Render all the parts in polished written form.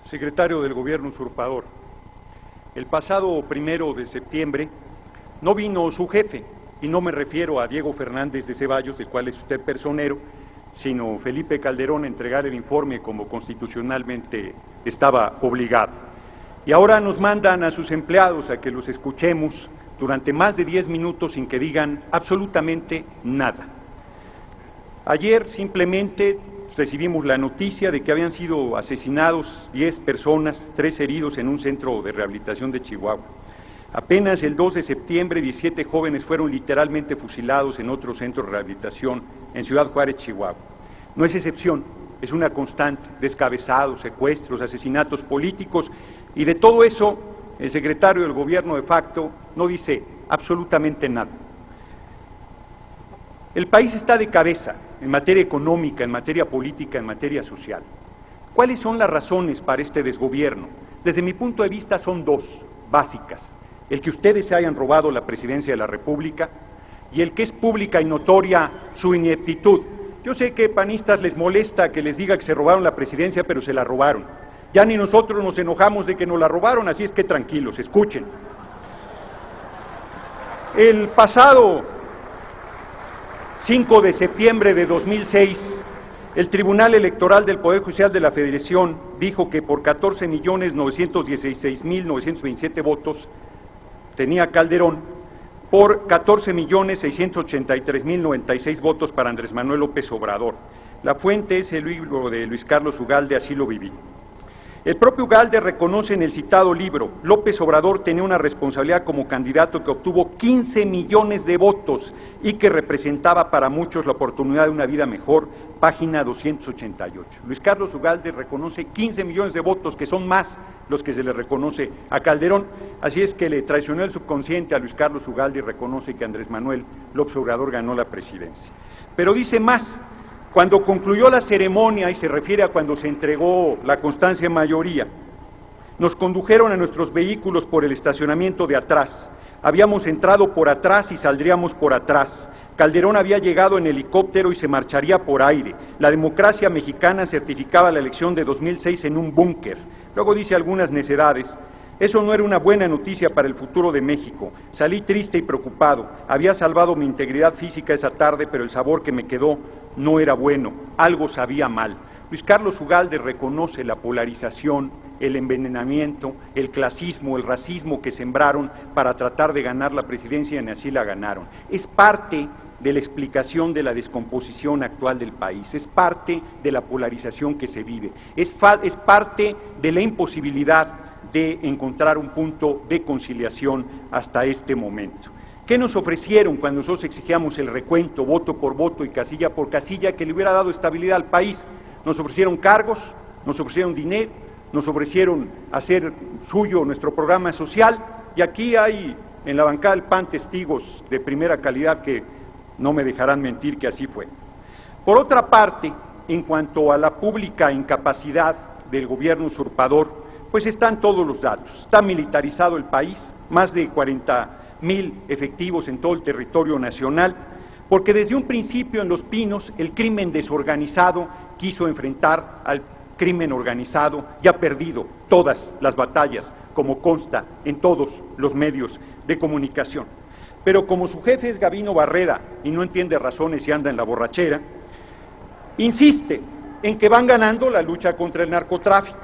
Secretario del Gobierno usurpador, el pasado 1 de septiembre no vino su jefe, y no me refiero a Diego Fernández de Ceballos, del cual es usted personero, sino Felipe Calderón, a entregar el informe como constitucionalmente estaba obligado. Y ahora nos mandan a sus empleados a que los escuchemos durante más de 10 minutos sin que digan absolutamente nada. Ayer simplemente recibimos la noticia de que habían sido asesinados 10 personas, 3 heridos en un centro de rehabilitación de Chihuahua. Apenas el 2 de septiembre, 17 jóvenes fueron literalmente fusilados en otro centro de rehabilitación en Ciudad Juárez, Chihuahua. No es excepción, es una constante: descabezados, secuestros, asesinatos políticos, y de todo eso el secretario del Gobierno de facto no dice absolutamente nada. El país está de cabeza en materia económica, en materia política, en materia social. ¿Cuáles son las razones para este desgobierno? Desde mi punto de vista son dos básicas: el que ustedes se hayan robado la presidencia de la República y el que es pública y notoria su ineptitud. Yo sé que panistas les molesta que les diga que se robaron la presidencia, pero se la robaron. Ya ni nosotros nos enojamos de que nos la robaron, así es que tranquilos, escuchen. El pasado 5 de septiembre de 2006, el Tribunal Electoral del Poder Judicial de la Federación dijo que por 14.916.927 votos tenía Calderón, por 14.683.096 votos para Andrés Manuel López Obrador. La fuente es el libro de Luis Carlos Ugalde, Así lo viví. El propio Ugalde reconoce en el citado libro: López Obrador tenía una responsabilidad como candidato que obtuvo 15 millones de votos y que representaba para muchos la oportunidad de una vida mejor, página 288. Luis Carlos Ugalde reconoce 15 millones de votos, que son más los que se le reconoce a Calderón, así es que le traicionó el subconsciente a Luis Carlos Ugalde y reconoce que Andrés Manuel López Obrador ganó la presidencia. Pero dice más: cuando concluyó la ceremonia, y se refiere a cuando se entregó la constancia de mayoría, nos condujeron a nuestros vehículos por el estacionamiento de atrás. Habíamos entrado por atrás y saldríamos por atrás. Calderón había llegado en helicóptero y se marcharía por aire. La democracia mexicana certificaba la elección de 2006 en un búnker. Luego dice algunas necedades. Eso no era una buena noticia para el futuro de México. Salí triste y preocupado. Había salvado mi integridad física esa tarde, pero el sabor que me quedó no era bueno. Algo sabía mal. Luis Carlos Ugalde reconoce la polarización, el envenenamiento, el clasismo, el racismo que sembraron para tratar de ganar la presidencia, y así la ganaron. Es parte de la explicación de la descomposición actual del país, es parte de la polarización que se vive, es parte de la imposibilidad de encontrar un punto de conciliación hasta este momento. ¿Qué nos ofrecieron cuando nosotros exigíamos el recuento, voto por voto y casilla por casilla, que le hubiera dado estabilidad al país? Nos ofrecieron cargos, nos ofrecieron dinero, nos ofrecieron hacer suyo nuestro programa social, y aquí hay en la bancada del PAN testigos de primera calidad que no me dejarán mentir que así fue. Por otra parte, en cuanto a la pública incapacidad del gobierno usurpador, pues están todos los datos. Está militarizado el país, más de 40,000 efectivos en todo el territorio nacional, porque desde un principio en Los Pinos el crimen desorganizado quiso enfrentar al crimen organizado y ha perdido todas las batallas, como consta en todos los medios de comunicación. Pero como su jefe es Gabino Barrera y no entiende razones y anda en la borrachera, insiste en que van ganando la lucha contra el narcotráfico,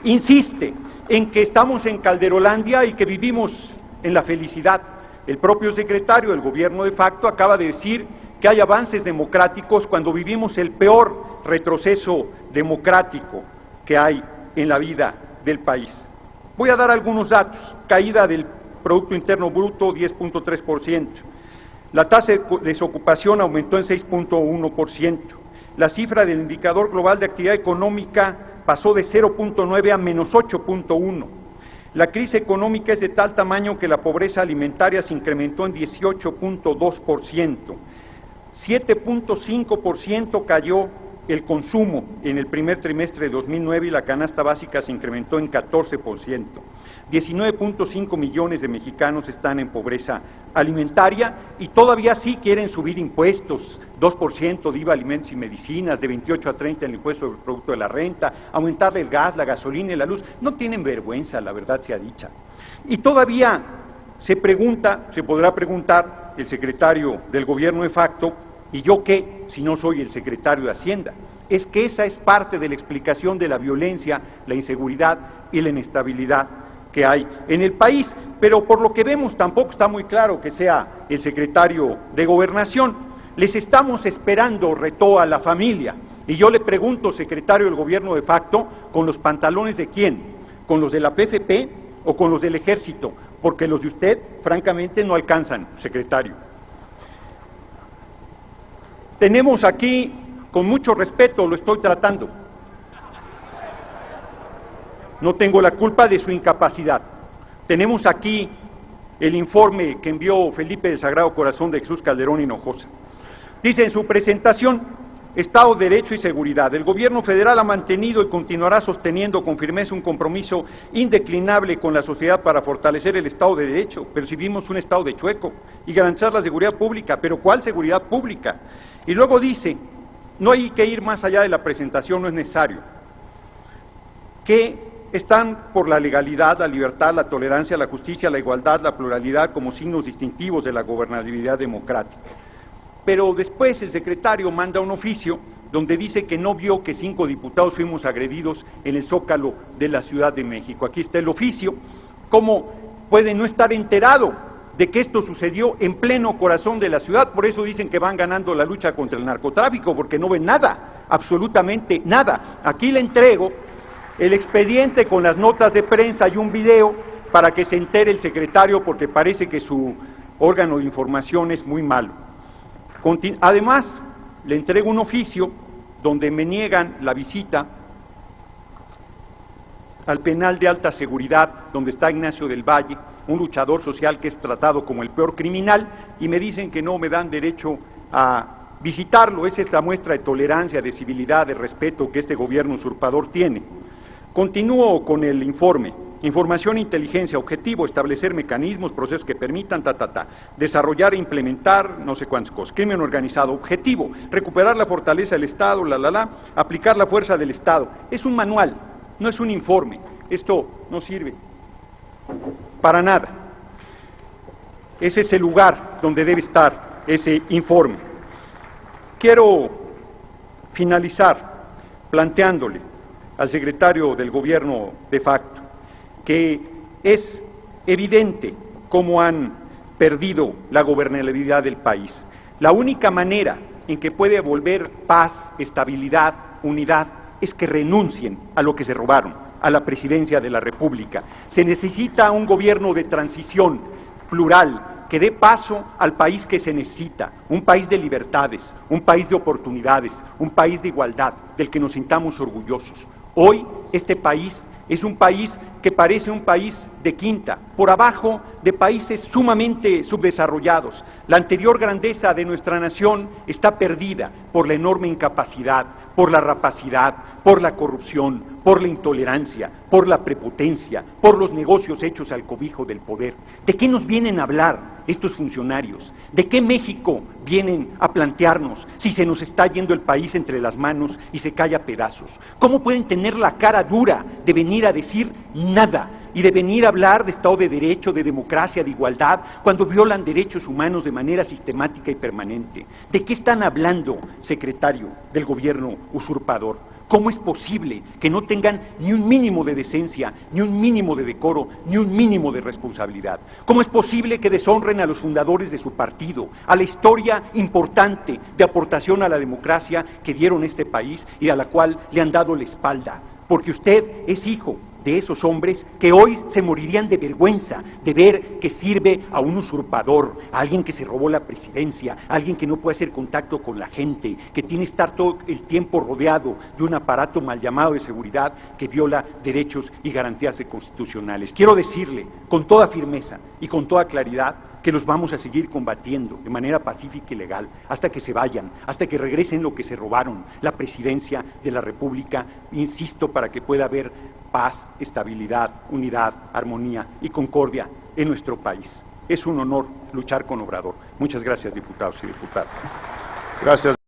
insiste en que estamos en Calderolandia y que vivimos en la felicidad. El propio secretario del Gobierno de facto acaba de decir que hay avances democráticos cuando vivimos el peor retroceso democrático que hay en la vida del país. Voy a dar algunos datos: caída del Producto Interno Bruto 10.3%, la tasa de desocupación aumentó en 6.1%, la cifra del indicador global de actividad económica pasó de 0.9 a menos 8.1. La crisis económica es de tal tamaño que la pobreza alimentaria se incrementó en 18.2%, 7.5% cayó el consumo en el primer trimestre de 2009 y la canasta básica se incrementó en 14%. 19.5 millones de mexicanos están en pobreza alimentaria y todavía sí quieren subir impuestos, 2% de IVA, alimentos y medicinas, de 28 a 30 el impuesto sobre el producto de la renta, aumentarle el gas, la gasolina y la luz. No tienen vergüenza, la verdad sea dicha. Y todavía se podrá preguntar el secretario del gobierno de facto, ¿y yo qué si no soy el secretario de Hacienda? Es que esa es parte de la explicación de la violencia, la inseguridad y la inestabilidad que hay en el país, pero por lo que vemos tampoco está muy claro que sea el secretario de Gobernación. Les estamos esperando, retó a la familia, y yo le pregunto, secretario del gobierno de facto, ¿con los pantalones de quién? ¿Con los de la PFP o con los del Ejército? Porque los de usted, francamente, no alcanzan, secretario. Tenemos aquí, con mucho respeto, lo estoy tratando. No tengo la culpa de su incapacidad. Tenemos aquí el informe que envió Felipe del Sagrado Corazón de Jesús Calderón Hinojosa. Dice en su presentación, Estado de Derecho y Seguridad. El gobierno federal ha mantenido y continuará sosteniendo con firmeza un compromiso indeclinable con la sociedad para fortalecer el Estado de Derecho. Percibimos un Estado de chueco y garantizar la seguridad pública. ¿Pero cuál seguridad pública? Y luego dice, no hay que ir más allá de la presentación, no es necesario, que están por la legalidad, la libertad, la tolerancia, la justicia, la igualdad, la pluralidad como signos distintivos de la gobernabilidad democrática. Pero después el secretario manda un oficio donde dice que no vio que 5 diputados fuimos agredidos en el Zócalo de la Ciudad de México. Aquí está el oficio. ¿Cómo puede no estar enterado de que esto sucedió en pleno corazón de la ciudad? Por eso dicen que van ganando la lucha contra el narcotráfico, porque no ven nada, absolutamente nada. Aquí le entrego el expediente con las notas de prensa y un video para que se entere el secretario, porque parece que su órgano de información es muy malo. Además, le entrego un oficio donde me niegan la visita al penal de alta seguridad, donde está Ignacio del Valle, un luchador social que es tratado como el peor criminal, y me dicen que no me dan derecho a visitarlo. Esa es la muestra de tolerancia, de civilidad, de respeto que este gobierno usurpador tiene. Continúo con el informe. Información, inteligencia, objetivo, establecer mecanismos, procesos que permitan, desarrollar e implementar, no sé cuántas cosas. Crimen organizado, objetivo, recuperar la fortaleza del Estado, aplicar la fuerza del Estado. Es un manual, no es un informe. Esto no sirve para nada. Ese es el lugar donde debe estar ese informe. Quiero finalizar planteándole al secretario del gobierno de facto que es evidente cómo han perdido la gobernabilidad del país. La única manera en que puede volver paz, estabilidad, unidad, es que renuncien a lo que se robaron, a la presidencia de la República. Se necesita un gobierno de transición plural, que dé paso al país que se necesita, un país de libertades, un país de oportunidades, un país de igualdad, del que nos sintamos orgullosos. Hoy este país es un país que parece un país de quinta, por abajo de países sumamente subdesarrollados. La anterior grandeza de nuestra nación está perdida por la enorme incapacidad, por la rapacidad, por la corrupción, por la intolerancia, por la prepotencia, por los negocios hechos al cobijo del poder. ¿De qué nos vienen a hablar estos funcionarios? ¿De qué México vienen a plantearnos si se nos está yendo el país entre las manos y se cae a pedazos? ¿Cómo pueden tener la cara dura de venir a decir nada y de venir a hablar de Estado de Derecho, de democracia, de igualdad, cuando violan derechos humanos de manera sistemática y permanente? ¿De qué están hablando, secretario del gobierno usurpador? ¿Cómo es posible que no tengan ni un mínimo de decencia, ni un mínimo de decoro, ni un mínimo de responsabilidad? ¿Cómo es posible que deshonren a los fundadores de su partido, a la historia importante de aportación a la democracia que dieron este país y a la cual le han dado la espalda? Porque usted es hijo de esos hombres que hoy se morirían de vergüenza de ver que sirve a un usurpador, a alguien que se robó la presidencia, a alguien que no puede hacer contacto con la gente, que tiene que estar todo el tiempo rodeado de un aparato mal llamado de seguridad que viola derechos y garantías constitucionales. Quiero decirle con toda firmeza y con toda claridad que los vamos a seguir combatiendo de manera pacífica y legal hasta que se vayan, hasta que regresen lo que se robaron, la presidencia de la República, insisto, para que pueda haber paz, estabilidad, unidad, armonía y concordia en nuestro país. Es un honor luchar con Obrador. Muchas gracias, diputados y diputadas. Gracias.